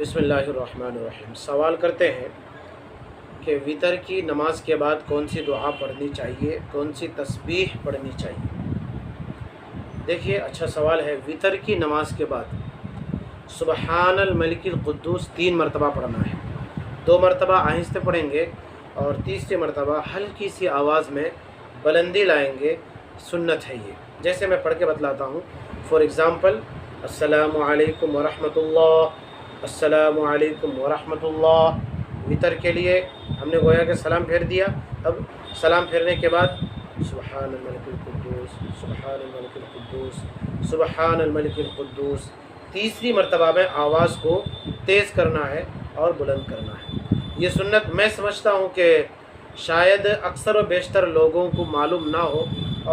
بسم اللہ الرحمن الرحیم۔ سوال کرتے ہیں کہ وطر کی نماز کے بعد کون سی دعا پڑھنی چاہیے، کون سی تسبیح پڑھنی چاہیے؟ دیکھیے، اچھا سوال ہے۔ وطر کی نماز کے بعد سبحان الملک القدوس 3 مرتبہ پڑھنا ہے، 2 مرتبہ آہستہ پڑھیں گے اور تیسری مرتبہ ہلکی سی آواز میں بلندی لائیں گے۔ سنت ہے یہ، جیسے میں پڑھ کے بتلاتا ہوں۔ فار ایگزامپل، السلام علیکم ورحمۃ اللہ، السلام علیکم ورحمۃ اللہ۔ وطر کے لیے ہم نے گویا کہ سلام پھیر دیا، اب سلام پھیرنے کے بعد سبحان الملک القدوس، سبحان الملک القدوس، سبحان الملک القدوس، تیسری مرتبہ میں آواز کو تیز کرنا ہے اور بلند کرنا ہے۔ یہ سنت میں سمجھتا ہوں کہ شاید اکثر و بیشتر لوگوں کو معلوم نہ ہو،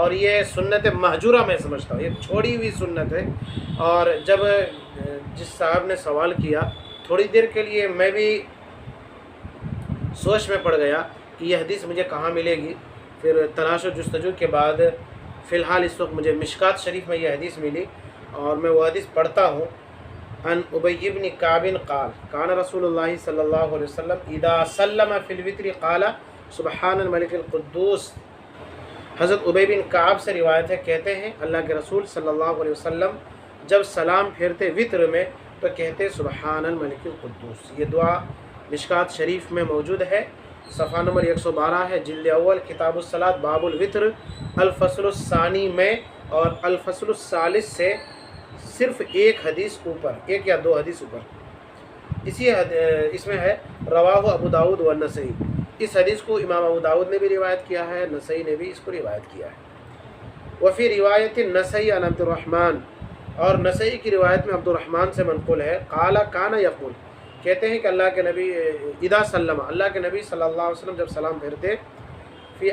اور یہ سنت مہجورہ میں سمجھتا ہوں، یہ چھوڑی ہوئی سنت ہے۔ اور جب جس صاحب نے سوال کیا، تھوڑی دیر کے لیے میں بھی سوچ میں پڑ گیا کہ یہ حدیث مجھے کہاں ملے گی۔ پھر تلاش و جستجو کے بعد فی الحال اس وقت مجھے مشکات شریف میں یہ حدیث ملی، اور میں وہ حدیث پڑھتا ہوں۔ ان ابی بن کعب قال کان رسول اللہ صلی اللہ علیہ وسلم اذا سلم فی الوتر قال سبحان الملک القدوس۔ حضرت ابی بن کعب سے روایت ہے، کہتے ہیں اللہ کے رسول صلی اللہ علیہ وسلم جب سلام پھیرتے وطر میں تو کہتے سبحان الملک القدوس۔ یہ دعا مشکات شریف میں موجود ہے، صفحہ نمبر 112 ہے، جلد اول، کتاب الصلاۃ، باب الوتر، الفصل الثانی میں، اور الفصل الثالث سے صرف ایک حدیث اوپر، 1 یا 2 حدیث اوپر اس میں ہے رواہ ابو داؤد و نسائی۔ اس حدیث کو امام ابو داؤد نے بھی روایت کیا ہے، نسائی نے بھی اس کو روایت کیا ہے۔ وفی روایت نسائی عن عبد الرحمن، اور نسائی کی روایت میں عبد الرحمن سے منقول ہے، قال کان یقول، کہتے ہیں کہ اللہ کے نبی اذا سلم، اللہ کے نبی صلی اللہ علیہ وسلم جب سلام پھیرتے، فی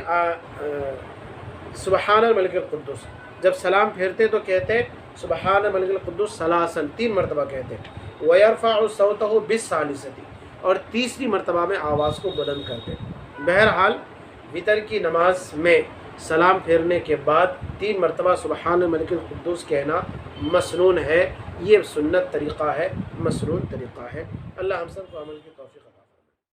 سبحان الملک القدوس، جب سلام پھیرتے تو کہتے سبحان الملک القدوس ثلاثا، 3 مرتبہ کہتے، ویرفع صوتہ بالثالثۃ، اور تیسری مرتبہ میں آواز کو بلند کرتے۔ بہرحال وطر کی نماز میں سلام پھیرنے کے بعد 3 مرتبہ سبحان الملک القدوس کہنا مسنون ہے، یہ سنت طریقہ ہے، مسنون طریقہ ہے۔ اللہ ہم سب کو عمل کی